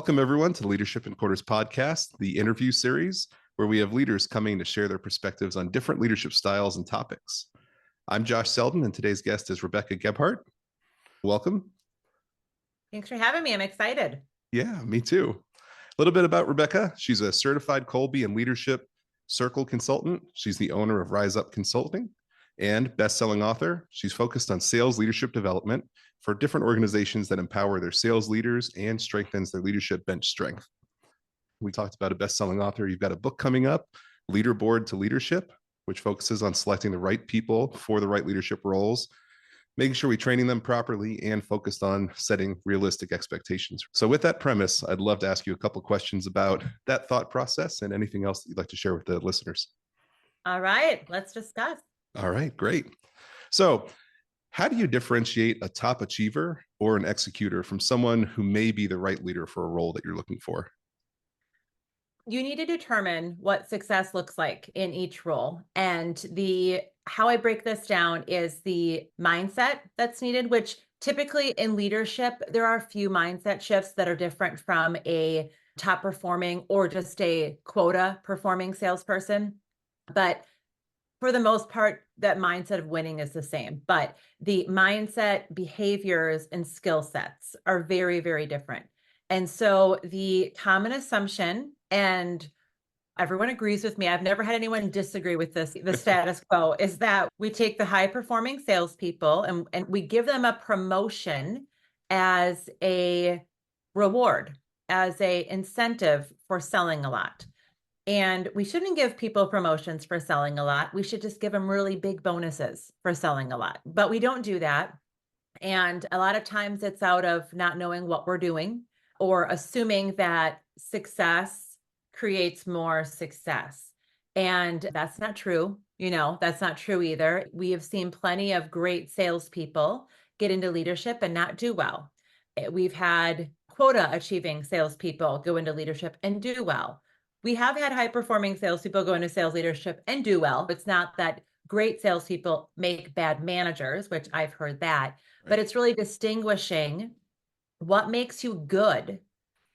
Welcome, everyone, to the Leadership in Quarters podcast, the interview series, where we have leaders coming to share their perspectives on different leadership styles and topics. I'm Josh Selden, and today's guest is Rebecca Gebhardt. Welcome. Thanks for having me. I'm excited. Yeah, me too. A little bit about Rebecca. She's a certified Kolbe and Leadership Circle consultant. She's the owner of Rise Up Consulting and best-selling author. She's focused on sales leadership development for different organizations that empower their sales leaders and strengthens their leadership bench strength. We talked about a best-selling author. You've got a book coming up, Leaderboard to Leadership, which focuses on selecting the right people for the right leadership roles, making sure we're training them properly, and focused on setting realistic expectations. So with that premise, I'd love to ask you a couple questions about that thought process and anything else that you'd like to share with the listeners. All right, let's discuss. All right, great. So how do you differentiate a top achiever or an executor from someone who may be the right leader for a role that you're looking for? You need to determine what success looks like in each role. And how I break this down is the mindset that's needed, which typically in leadership, there are a few mindset shifts that are different from a top performing or just a quota performing salesperson. But for the most part, that mindset of winning is the same, but the mindset, behaviors, and skill sets are very, very different. And so the common assumption, and everyone agrees with me, I've never had anyone disagree with this, the status quo, is that we take the high performing salespeople and we give them a promotion as a reward, as a incentive for selling a lot. And we shouldn't give people promotions for selling a lot. We should just give them really big bonuses for selling a lot. But we don't do that. And a lot of times it's out of not knowing what we're doing or assuming that success creates more success. And that's not true. That's not true either. We have seen plenty of great salespeople get into leadership and not do well. We've had quota achieving salespeople go into leadership and do well. We have had high-performing salespeople go into sales leadership and do well. It's not that great salespeople make bad managers, which I've heard that, but it's really distinguishing what makes you good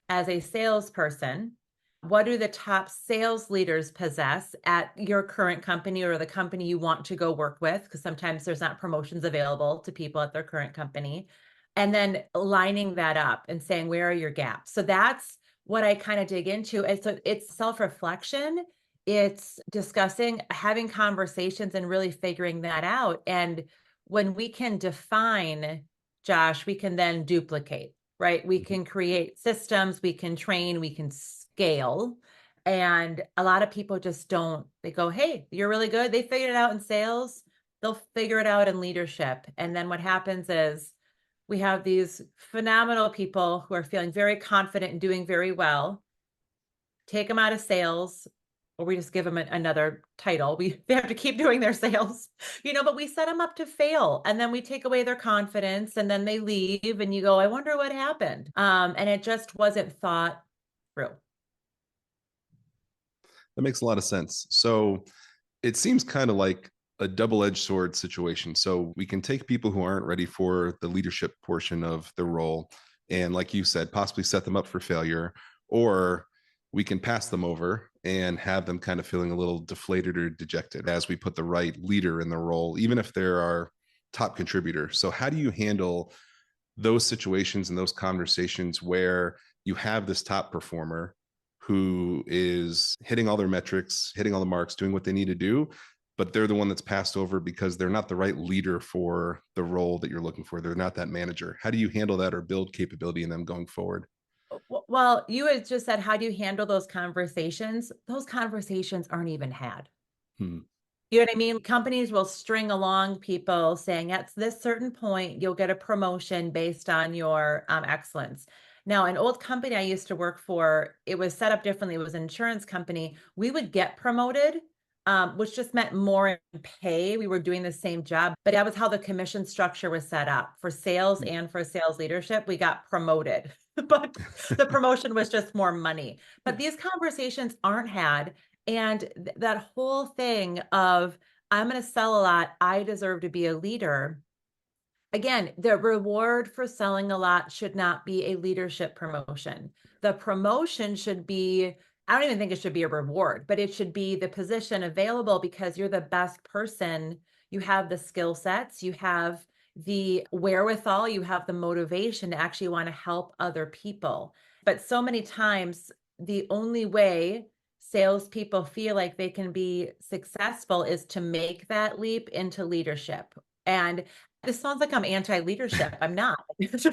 as a salesperson. What do the top sales leaders possess at your current company or the company you want to go work with? Because sometimes there's not promotions available to people at their current company. And then lining that up and saying, where are your gaps? So that's what I kind of dig into. And so it's self-reflection, it's discussing, having conversations and really figuring that out. And when we can define, Josh, we can then duplicate, right? We can create systems, we can train, we can scale. And a lot of people just don't, they go, hey, you're really good. They figured it out in sales. They'll figure it out in leadership. And then what happens is, we have these phenomenal people who are feeling very confident and doing very well. Take them out of sales, or we just give them another title. They have to keep doing their sales, but we set them up to fail. And then we take away their confidence and then they leave and you go, I wonder what happened. And it just wasn't thought through. That makes a lot of sense. So it seems kind of like a double-edged sword situation. So we can take people who aren't ready for the leadership portion of the role and, like you said, possibly set them up for failure, or we can pass them over and have them kind of feeling a little deflated or dejected as we put the right leader in the role, even if they're our top contributor. So how do you handle those situations and those conversations where you have this top performer who is hitting all their metrics, hitting all the marks, doing what they need to do, but they're the one that's passed over because they're not the right leader for the role that you're looking for. They're not that manager. How do you handle that or build capability in them going forward? Well, you had just said, how do you handle those conversations? Those conversations aren't even had. You know what I mean? Companies will string along people saying at this certain point, you'll get a promotion based on your excellence. Now, an old company I used to work for, it was set up differently. It was an insurance company. We would get promoted, which just meant more in pay. We were doing the same job, but that was how the commission structure was set up for sales and for sales leadership. We got promoted, but the promotion was just more money. But these conversations aren't had. And that whole thing of, I'm going to sell a lot, I deserve to be a leader, Again, the reward for selling a lot should not be a leadership promotion. The promotion should be, I don't even think it should be a reward, but it should be the position available because you're the best person. You have the skill sets, you have the wherewithal, you have the motivation to actually want to help other people. But so many times, the only way salespeople feel like they can be successful is to make that leap into leadership. And this sounds like I'm anti-leadership. I'm not.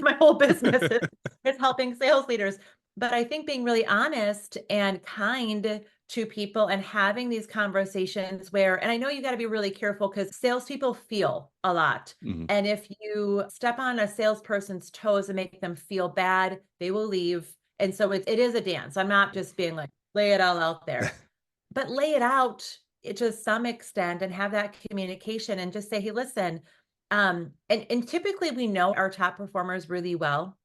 My whole business is helping sales leaders. But I think being really honest and kind to people and having these conversations where, and I know you got to be really careful because salespeople feel a lot. Mhm. And if you step on a salesperson's toes and make them feel bad, they will leave. And so it is a dance. I'm not just being like, lay it all out there, but lay it out to some extent and have that communication and just say, hey, listen, and typically we know our top performers really well.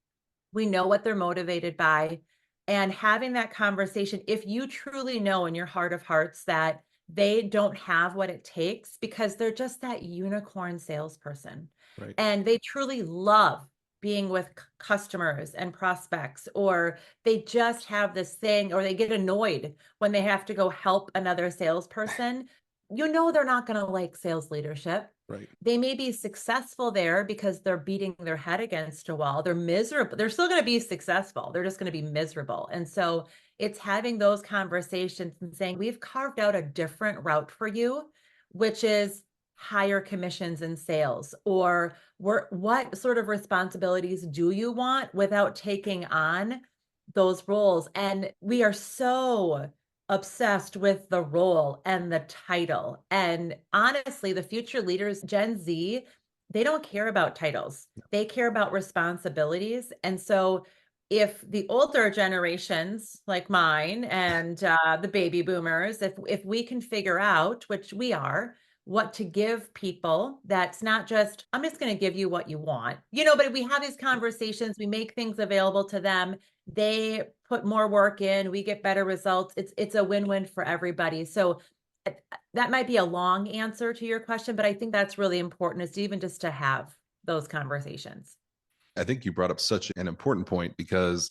We know what they're motivated by. And having that conversation, if you truly know in your heart of hearts that they don't have what it takes because they're just that unicorn salesperson Right. and they truly love being with customers and prospects, or they just have this thing, or they get annoyed when they have to go help another salesperson, you know, they're not going to like sales leadership. Right. They may be successful there because they're beating their head against a wall. They're miserable. They're still going to be successful. They're just going to be miserable. And so it's having those conversations and saying, we've carved out a different route for you, which is higher commissions in sales, or what sort of responsibilities do you want without taking on those roles? And we are so obsessed with the role and the title. And honestly, the future leaders, Gen Z, they don't care about titles. They care about responsibilities. And so if the older generations like mine and the baby boomers, if we can figure out, which we are, what to give people, that's not just, I'm just going to give you what you want, you know, but we have these conversations, we make things available to them, they put more work in, we get better results. It's a win-win for everybody. So that might be a long answer to your question, but I think that's really important, is even just to have those conversations. I think you brought up such an important point because,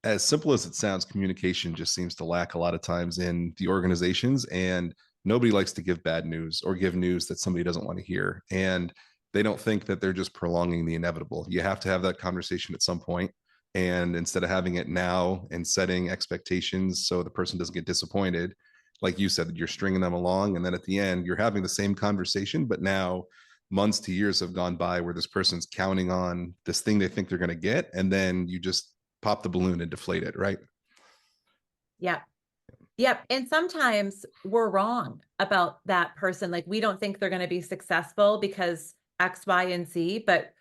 as simple as it sounds, communication just seems to lack a lot of times in the organizations, and nobody likes to give bad news or give news that somebody doesn't want to hear. And they don't think that they're just prolonging the inevitable. You have to have that conversation at some point. And instead of having it now and setting expectations so the person doesn't get disappointed, like you said, you're stringing them along. And then at the end, you're having the same conversation, but now months to years have gone by where this person's counting on this thing they think they're going to get. And then you just pop the balloon and deflate it, right? Yeah. Yep. And sometimes we're wrong about that person. Like, we don't think they're going to be successful because X, Y, and Z, but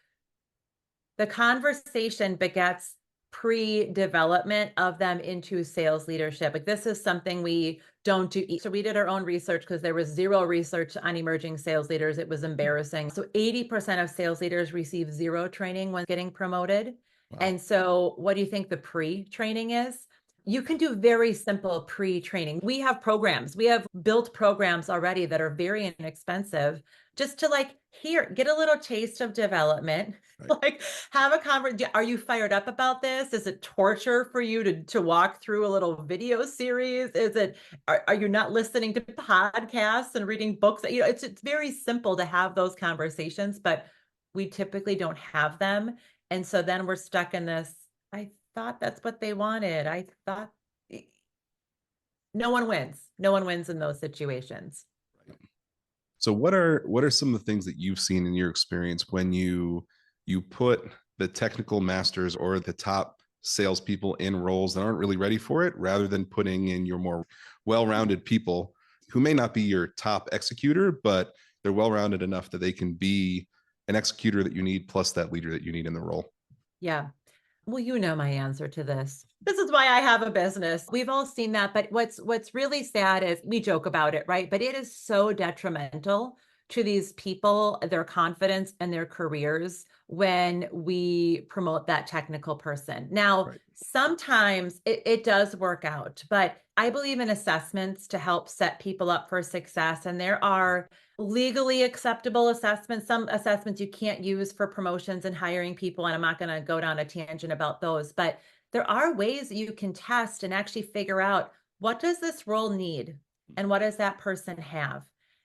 the conversation begets pre-development of them into sales leadership. Like, this is something we don't do. So we did our own research because there was zero research on emerging sales leaders. It was embarrassing. So 80% of sales leaders receive zero training when getting promoted. Wow. And so what do you think the pre-training is? You can do very simple pre-training. We have programs. We have built programs already that are very inexpensive, just to like, here, get a little taste of development. Right. Like, have a conversation. Are you fired up about this? Is it torture for you to walk through a little video series? Is it, are you not listening to podcasts and reading books? You know, it's very simple to have those conversations, but we typically don't have them. And so then we're stuck in this, I thought that's what they wanted. I thought no one wins. No one wins in those situations. So what are some of the things that you've seen in your experience when you put the technical masters or the top salespeople in roles that aren't really ready for it, rather than putting in your more well-rounded people who may not be your top executor, but they're well-rounded enough that they can be an executor that you need, plus that leader that you need in the role? Yeah. Well, you know my answer to this. This is why I have a business. We've all seen that, but what's really sad is we joke about it, right? But it is so detrimental to these people, their confidence and their careers when we promote that technical person. Now, Right. sometimes it does work out, but I believe in assessments to help set people up for success. And there are legally acceptable assessments, some assessments you can't use for promotions and hiring people. And I'm not going to go down a tangent about those, but there are ways that you can test and actually figure out, what does this role need? And what does that person have?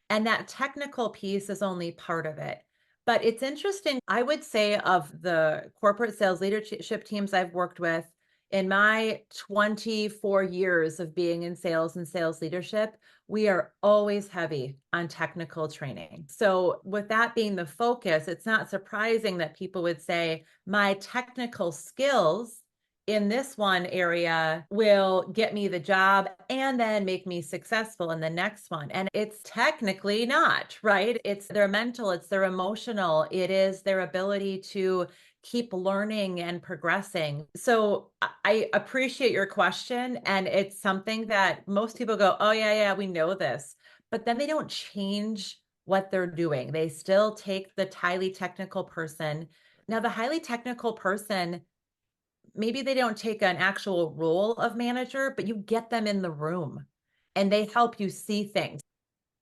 And that technical piece is only part of it. But it's interesting. I would say, of the corporate sales leadership teams I've worked with in my 24 years of being in sales and sales leadership, we are always heavy on technical training. So with that being the focus, it's not surprising that people would say, my technical skills in this one area will get me the job and then make me successful in the next one. And it's technically not, right? It's their mental, it's their emotional, it is their ability to keep learning and progressing. So I appreciate your question. And it's something that most people go, oh, yeah, we know this. But then they don't change what they're doing. They still take the highly technical person. Now, the highly technical person, maybe they don't take an actual role of manager, but you get them in the room and they help you see things.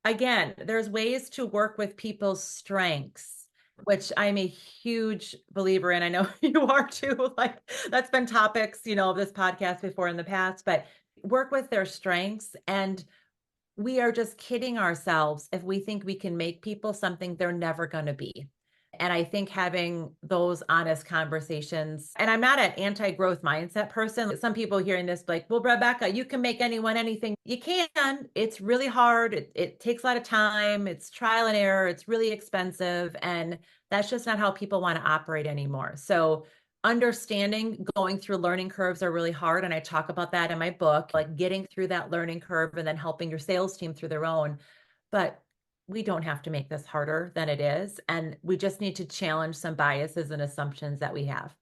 Again, there's ways to work with people's strengths, which I'm a huge believer in. I know you are too. Like, that's been topics, of this podcast before in the past, but work with their strengths. And we are just kidding ourselves if we think we can make people something they're never going to be. And I think having those honest conversations, and I'm not an anti-growth mindset person. Some people hearing this like, well, Rebecca, you can make anyone anything. You can. It's really hard. It takes a lot of time. It's trial and error. It's really expensive. And that's just not how people want to operate anymore. So understanding going through learning curves are really hard. And I talk about that in my book, like getting through that learning curve and then helping your sales team through their own. But we don't have to make this harder than it is. And we just need to challenge some biases and assumptions that we have.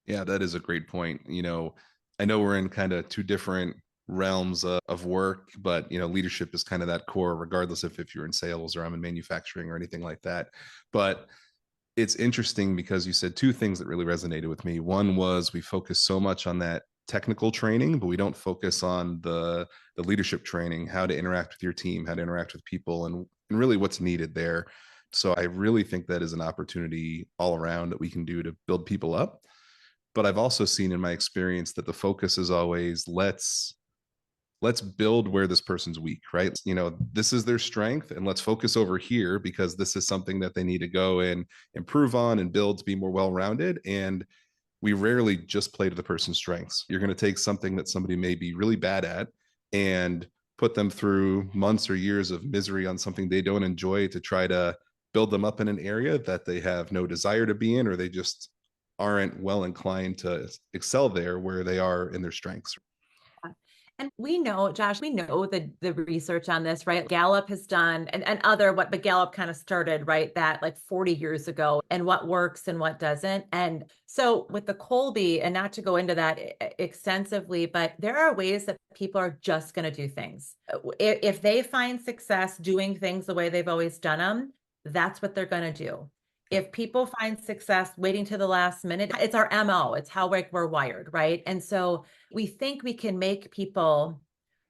Yeah, that is a great point. I know we're in kind of two different realms of work, but leadership is kind of that core, regardless if you're in sales or I'm in manufacturing or anything like that. But it's interesting because you said two things that really resonated with me. One was we focus so much on that technical training, but we don't focus on the leadership training, how to interact with your team, how to interact with people, and really what's needed there. So I really think that is an opportunity all around that we can do to build people up. But I've also seen in my experience that the focus is always let's build where this person's weak, right? This is their strength and let's focus over here because this is something that they need to go and improve on and build to be more well-rounded. And we rarely just play to the person's strengths. You're going to take something that somebody may be really bad at and put them through months or years of misery on something they don't enjoy to try to build them up in an area that they have no desire to be in, or they just aren't well inclined to excel there where they are in their strengths. And we know, Josh, we know the research on this, right? Gallup has done and other but Gallup kind of started, right, that like 40 years ago, and what works and what doesn't. And so with the Colby, and not to go into that extensively, but there are ways that people are just going to do things. If they find success doing things the way they've always done them, that's what they're going to do. If people find success waiting to the last minute, it's our MO, it's how we're wired, right? And so we think we can make people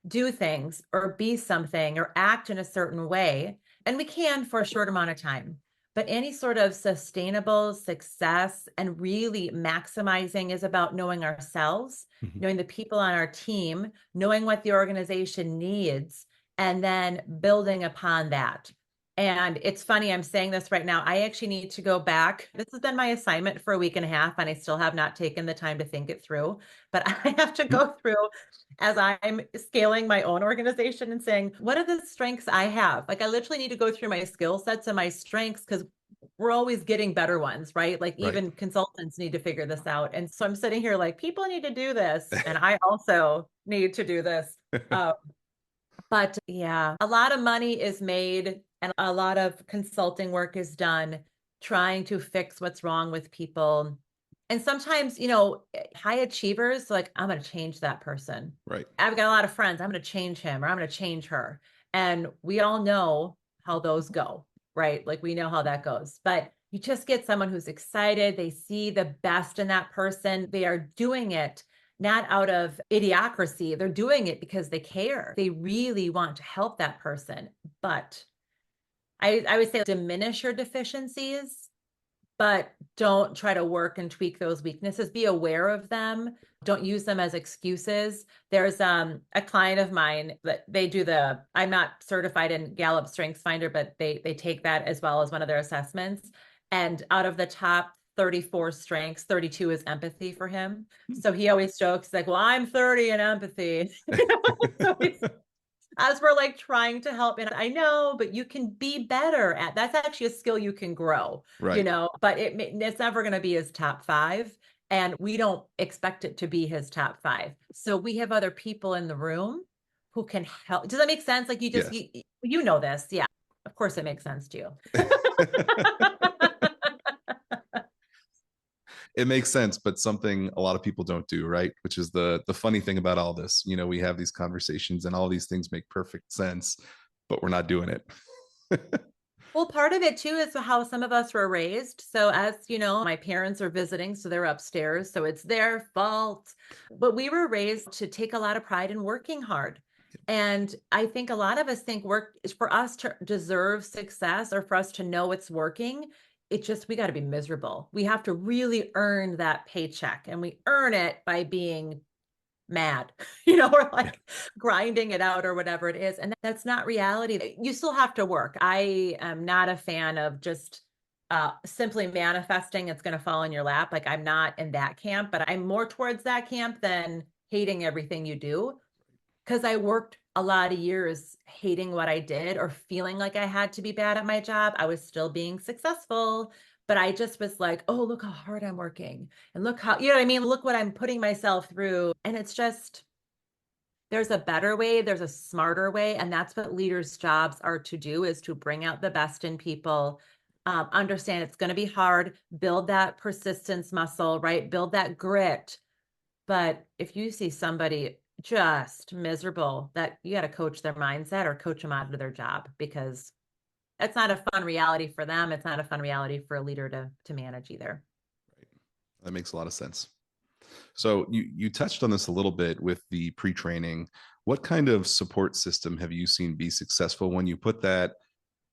do things or be something or act in a certain way, and we can for a short amount of time. But any sort of sustainable success and really maximizing is about knowing ourselves, knowing the people on our team, knowing what the organization needs, and then building upon that. And it's funny, I'm saying this right now. I actually need to go back. This has been my assignment for a week and a half, and I still have not taken the time to think it through. But I have to go through as I'm scaling my own organization and saying, what are the strengths I have? Like, I literally need to go through my skill sets and my strengths, because we're always getting better ones, right? Like, Right. even consultants need to figure this out. And so I'm sitting here like, people need to do this. And I also need to do this. But yeah, a lot of money is made and a lot of consulting work is done trying to fix what's wrong with people. And sometimes, high achievers, like, I'm going to change that person. Right. I've got a lot of friends. I'm going to change him or I'm going to change her. And we all know how those go, right? Like we know how that goes. But you just get someone who's excited. They see the best in that person. They are doing it not out of idiocracy. They're doing it because they care. They really want to help that person. But I would say diminish your deficiencies, but don't try to work and tweak those weaknesses. Be aware of them. Don't use them as excuses. There's a client of mine that they do I'm not certified in Gallup Strengths Finder, but they take that as well as one of their assessments. And out of the top 34 strengths, 32 is empathy for him. So he always jokes like, well, I'm 30 in empathy. So as we're like trying to help, and I know, but you can be better at that's actually a skill you can grow, Right. but it's never going to be his top 5, and we don't expect it to be his top 5. So we have other people in the room who can help. Does that make sense? Like Yes. you know this. Yeah, of course it makes sense to you. It makes sense, but something a lot of people don't do, right? Which is the funny thing about all this. We have these conversations and all these things make perfect sense, but we're not doing it. Well, part of it too is how some of us were raised. So, as you know, my parents are visiting, so they're upstairs. So it's their fault. But we were raised to take a lot of pride in working hard. And I think a lot of us think work is for us to deserve success or for us to know it's working. We got to be miserable. We have to really earn that paycheck, and we earn it by being mad, or like grinding it out or whatever it is. And that's not reality. You still have to work. I am not a fan of just simply manifesting it's going to fall in your lap. Like I'm not in that camp, but I'm more towards that camp than hating everything you do. Because I worked a lot of years hating what I did or feeling like I had to be bad at my job. I was still being successful, but I just was like, oh, look how hard I'm working. And look how, you know what I mean? Look what I'm putting myself through. And it's just, there's a better way, there's a smarter way. And that's what leaders' jobs are to do, is to bring out the best in people. Understand it's going to be hard, build that persistence muscle, right? Build that grit. But if you see somebody just miserable, that you got to coach their mindset or coach them out of their job, because that's not a fun reality for them. It's not a fun reality for a leader to manage either. Right. That makes a lot of sense. So you touched on this a little bit with the pre-training. What kind of support system have you seen be successful when you put that,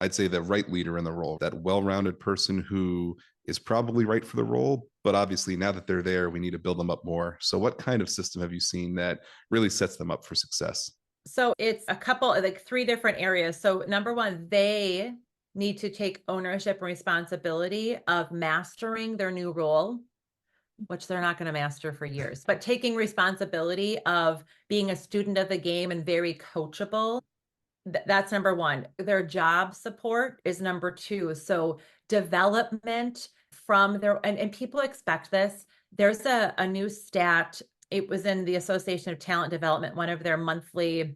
I'd say, the right leader in the role, that well-rounded person who is probably right for the role, but obviously now that they're there, we need to build them up more. So what kind of system have you seen that really sets them up for success? So it's a couple, like 3 different areas. So number one, they need to take ownership and responsibility of mastering their new role, which they're not going to master for years, but taking responsibility of being a student of the game and very coachable. That's number one. Their job support is number 2. So development from and people expect this. There's a new stat. It was in the Association of Talent Development, one of their monthly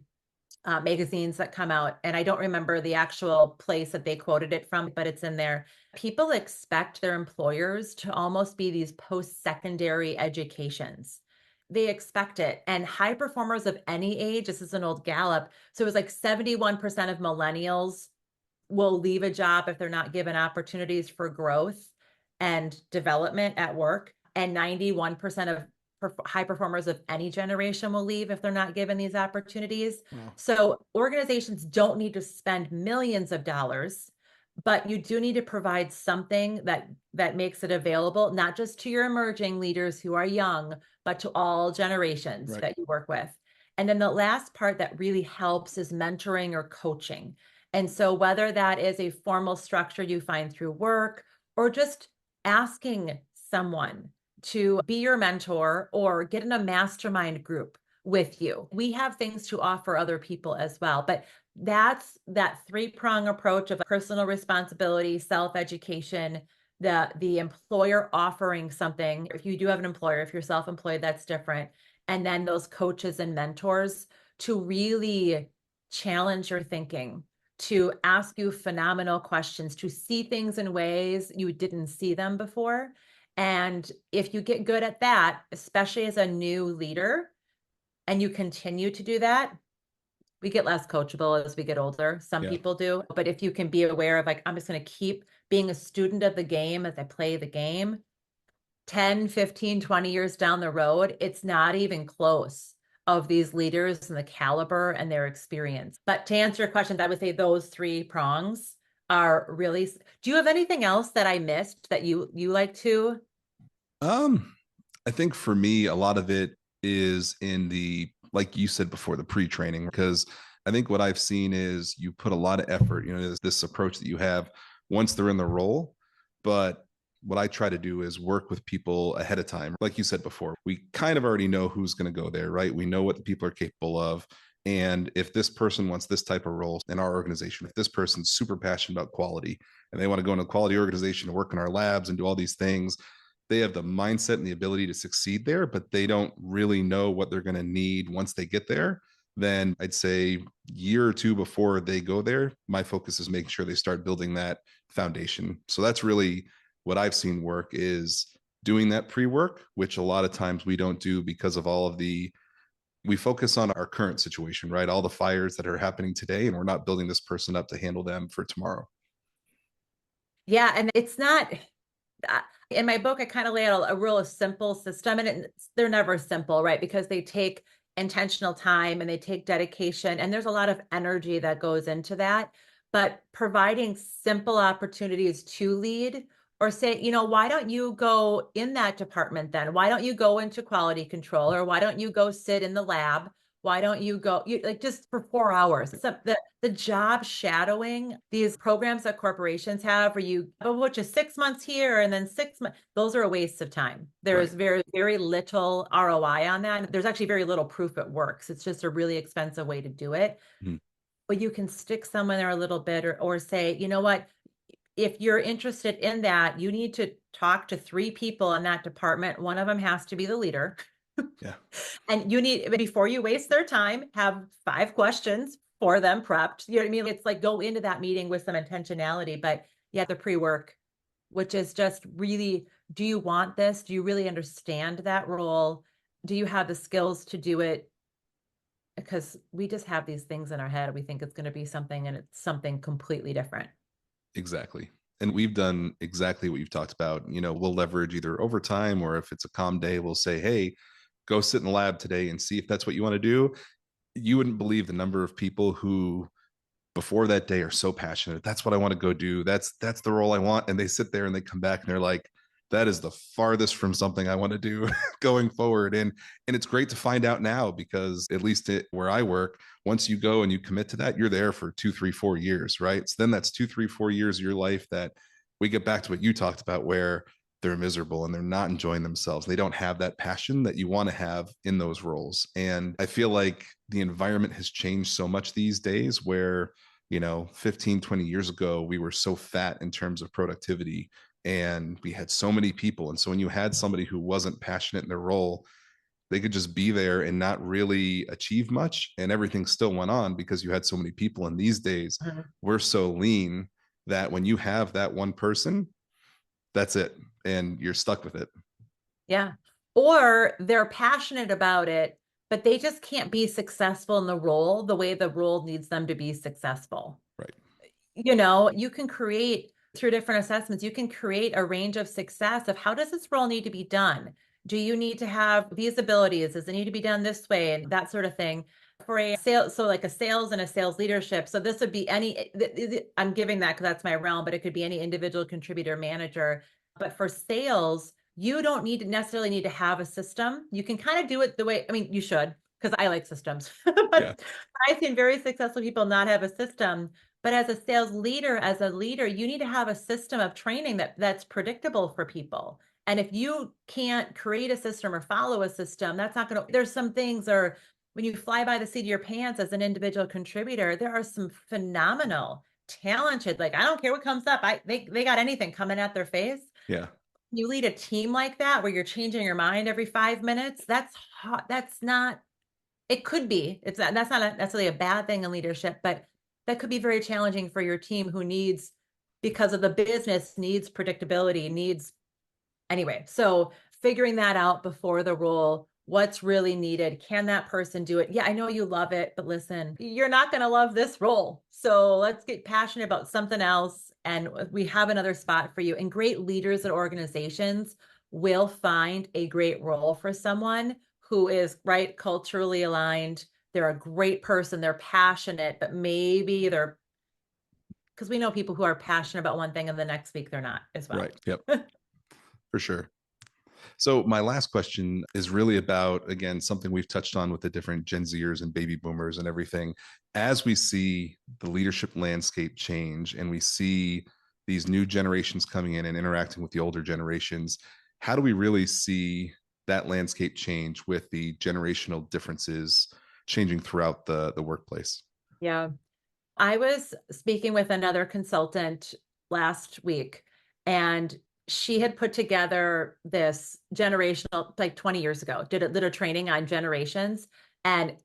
magazines that come out. And I don't remember the actual place that they quoted it from, but it's in there. People expect their employers to almost be these post-secondary educations. They expect it. And high performers of any age, this is an old Gallup, so it was like 71% of millennials will leave a job if they're not given opportunities for growth and development at work. And 91% of high performers of any generation will leave if they're not given these opportunities. Wow. So organizations don't need to spend millions of dollars, but you do need to provide something that makes it available, not just to your emerging leaders who are young, but to all generations Right. that you work with. And then the last part that really helps is mentoring or coaching. And so whether that is a formal structure you find through work or just asking someone to be your mentor or get in a mastermind group with you. We have things to offer other people as well. But that's that 3-prong approach of personal responsibility, self-education, the employer offering something. If you do have an employer, if you're self-employed, that's different. And then those coaches and mentors to really challenge your thinking, to ask you phenomenal questions, to see things in ways you didn't see them before. And if you get good at that, especially as a new leader, and you continue to do that, We get less coachable as we get older. Some Yeah. people do. But if you can be aware of like, I'm just going to keep being a student of the game as I play the game, 10, 15, 20 years down the road, it's not even close of these leaders and the caliber and their experience. But to answer your questions, I would say those three prongs are really. Do you have anything else that I missed that you like to? Um, I think for me, a lot of it is in the, like you said before, the pre-training, because I think what I've seen is you put a lot of effort, there's this approach that you have once they're in the role. But what I try to do is work with people ahead of time. Like you said before, we kind of already know who's going to go there, right? We know what the people are capable of. And if this person wants this type of role in our organization, if this person's super passionate about quality and they want to go into a quality organization and work in our labs and do all these things, they have the mindset and the ability to succeed there, but they don't really know what they're going to need once they get there. Then I'd say year or two before they go there, my focus is making sure they start building that foundation. So that's really what I've seen work, is doing that pre-work, which a lot of times we don't do because of all of the, we focus on our current situation, right? All the fires that are happening today, and we're not building this person up to handle them for tomorrow. Yeah, and it's not. In my book, I kind of lay out a real simple system, and they're never simple, right? Because they take intentional time and they take dedication, and there's a lot of energy that goes into that. But providing simple opportunities to lead, or say, why don't you go in that department then? Why don't you go into quality control? Or why don't you go sit in the lab? Why don't you go like just for 4 hours? So the job shadowing, these programs that corporations have where you go just 6 months here and then 6 months, those are a waste of time. Right. There's very, very little ROI on that. There's actually very little proof it works. It's just a really expensive way to do it. Mhm. But you can stick someone there a little bit, or say, you know what, if you're interested in that, you need to talk to 3 people in that department. One of them has to be the leader. Yeah. And you need, before you waste their time, have 5 questions for them prepped. You know what I mean? It's like go into that meeting with some intentionality, but yeah, the pre-work, which is just really, do you want this? Do you really understand that role? Do you have the skills to do it? Because we just have these things in our head. We think it's going to be something and it's something completely different. Exactly. And we've done exactly what you've talked about. We'll leverage either overtime, or if it's a calm day, we'll say, hey, go sit in the lab today and see if that's what you want to do. You wouldn't believe the number of people who before that day are so passionate. That's what I want to go do. That's the role I want. And they sit there and they come back and they're like, that is the farthest from something I want to do going forward. And it's great to find out now, because at least where I work, once you go and you commit to that, you're there for 2, 3, 4 years, right? So then that's 2, 3, 4 years of your life that we get back to what you talked about, where they're miserable and they're not enjoying themselves. They don't have that passion that you want to have in those roles. And I feel like the environment has changed so much these days, where 15, 20 years ago, we were so fat in terms of productivity and we had so many people. And so when you had somebody who wasn't passionate in their role, they could just be there and not really achieve much, and everything still went on because you had so many people. And these days, Mhm. we're so lean that when you have that one person, that's it, and you're stuck with it. Yeah. Or they're passionate about it, but they just can't be successful in the role the way the role needs them to be successful. Right. You can create through different assessments, you can create a range of success of how does this role need to be done? Do you need to have these abilities? Does it need to be done this way? And that sort of thing. For a sales, so like a sales and a sales leadership. So this would be any, I'm giving that because that's my realm, but it could be any individual contributor manager. But for sales, you don't necessarily need to have a system. You can kind of do it the way, I mean, you should, because I like systems, Yeah. but I've seen very successful people not have a system. But as a sales leader, as a leader, you need to have a system of training that's predictable for people. And if you can't create a system or follow a system, that's not going to, there's some things, or when you fly by the seat of your pants as an individual contributor, there are some phenomenal, talented, like, I don't care what comes up. They got anything coming at their face. Yeah. You lead a team like that where you're changing your mind every 5 minutes. That's hot. That's not, it could be, that's not necessarily a bad thing in leadership, but that could be very challenging for your team who needs, because of the business needs predictability, needs, anyway. So figuring that out before the role, what's really needed. Can that person do it? Yeah, I know you love it, but listen, you're not going to love this role. So let's get passionate about something else. And we have another spot for you. And great leaders at organizations will find a great role for someone who is right culturally aligned. They're a great person. They're passionate, but maybe they're, because we know people who are passionate about one thing and the next week they're not as well. Right. Yep. For sure. So my last question is really about, again, something we've touched on with the different Gen Zers and baby boomers and everything. As we see the leadership landscape change and we see these new generations coming in and interacting with the older generations, how do we really see that landscape change with the generational differences changing throughout the workplace? Yeah. I was speaking with another consultant last week, and she had put together this generational, like 20 years ago, did a training on generations, and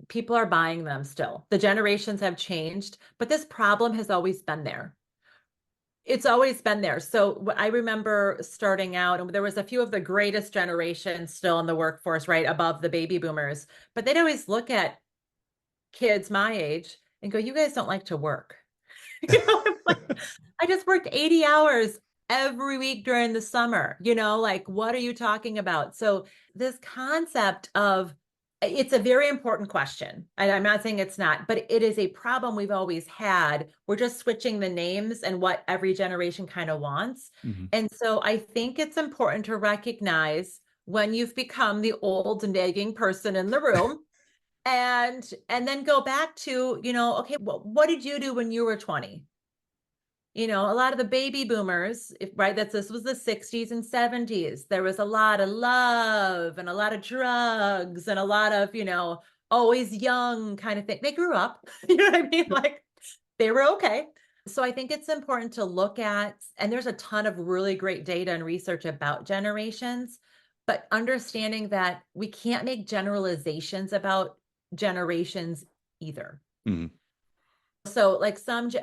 people are buying them still. The generations have changed, but this problem has always been there. It's always been there. So I remember starting out, and there was a few of the greatest generations still in the workforce, right above the baby boomers, but they'd always look at kids my age and go, you guys don't like to work. I'm like, I just worked 80 hours every week during the summer, like, what are you talking about? So this concept of, it's a very important question. And I'm not saying it's not, but it is a problem we've always had. We're just switching the names and what every generation kind of wants. Mm-hmm. And so I think it's important to recognize when you've become the old nagging person in the room and then go back to, okay, what did you do when you were 20? A lot of the baby boomers, right, this was the 60s and 70s. There was a lot of love and a lot of drugs and a lot of, always young kind of thing. They grew up, you know what I mean? Like, they were okay. So I think it's important to look at, and there's a ton of really great data and research about generations, but understanding that we can't make generalizations about generations either. Mm-hmm. So like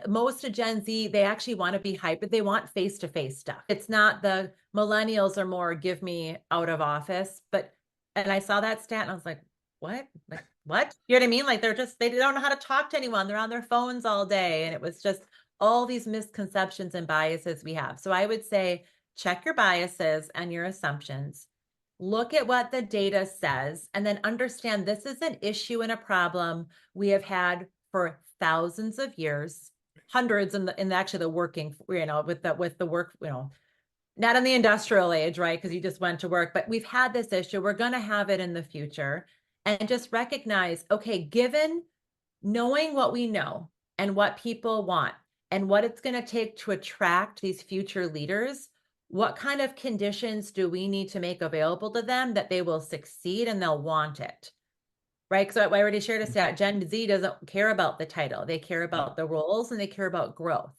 most of Gen Z, they actually want to be hybrid. They want face-to-face stuff. It's not the millennials are more give me out of office, and I saw that stat and I was like, what? Like, what? You know what I mean? Like they don't know how to talk to anyone. They're on their phones all day. And it was just all these misconceptions and biases we have. So I would say, check your biases and your assumptions. Look at what the data says, and then understand this is an issue and a problem we have had for thousands of years, hundreds in actually the working, with the work, not in the industrial age, right? Because you just went to work, but we've had this issue. We're going to have it in the future, and just recognize, okay, given knowing what we know and what people want and what it's going to take to attract these future leaders, what kind of conditions do we need to make available to them that they will succeed and they'll want it? Right? So I already shared a stat. Gen Z doesn't care about the title. They care about the roles and they care about growth.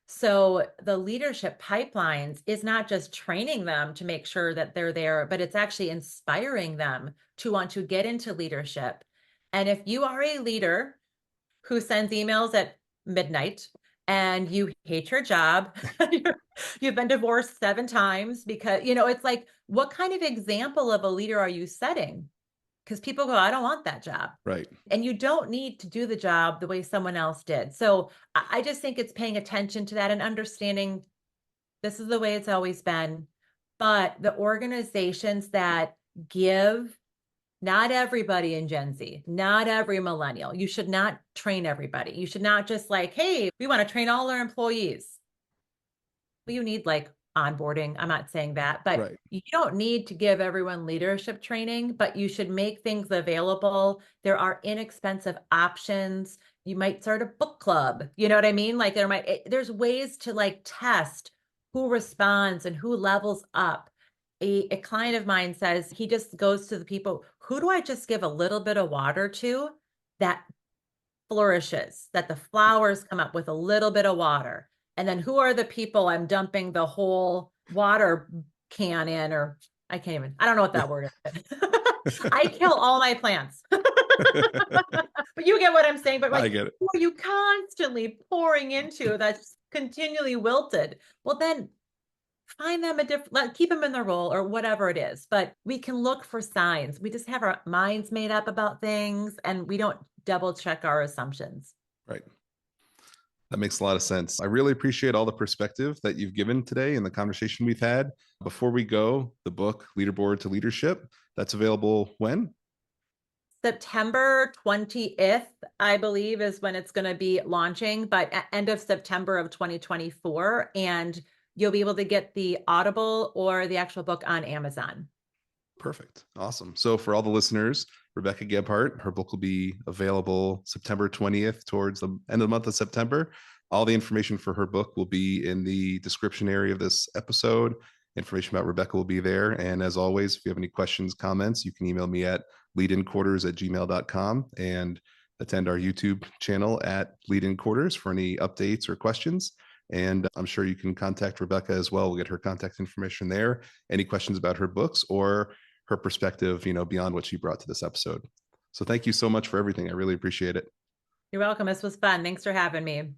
So the leadership pipelines is not just training them to make sure that they're there, but it's actually inspiring them to want to get into leadership. And if you are a leader who sends emails at midnight and you hate your job, you've been divorced 7 times because, it's like, what kind of example of a leader are you setting? Because people go, I don't want that job. Right. And you don't need to do the job the way someone else did. So I just think it's paying attention to that and understanding this is the way it's always been. But the organizations that give, not everybody in Gen Z, not every millennial, you should not train everybody. You should not just like, hey, we want to train all our employees. Well, you need like onboarding. I'm not saying that, but Right. You don't need to give everyone leadership training, but you should make things available. There are inexpensive options. You might start a book club. You know what I mean? Like there's ways to like test who responds and who levels up. A client of mine says he just goes to the people, who do I just give a little bit of water to that flourishes, that the flowers come up with a little bit of water? And then who are the people I'm dumping the whole water can in, or I don't know what that word is. I kill all my plants. But you get what I'm saying. But like, I get it. who are you constantly pouring into that's continually wilted? Well, then find them a different, keep them in their role or whatever it is. But we can look for signs. We just have our minds made up about things and we don't double check our assumptions. Right. That makes a lot of sense. I really appreciate all the perspective that you've given today and the conversation we've had. Before we go, the book Leaderboard to Leadership, that's available when? September 20th, I believe, is when it's going to be launching, but at end of September of 2024. And you'll be able to get the Audible or the actual book on Amazon. Perfect. Awesome. So for all the listeners, Rebecca Gebhardt, her book will be available September 20th towards the end of the month of September. All the information for her book will be in the description area of this episode. Information about Rebecca will be there. And as always, if you have any questions, comments, you can email me at leadinquarters@gmail.com and attend our YouTube channel at leadinquarters for any updates or questions. And I'm sure you can contact Rebecca as well. We'll get her contact information there. Any questions about her books or her perspective, beyond what she brought to this episode. So thank you so much for everything. I really appreciate it. You're welcome. This was fun. Thanks for having me.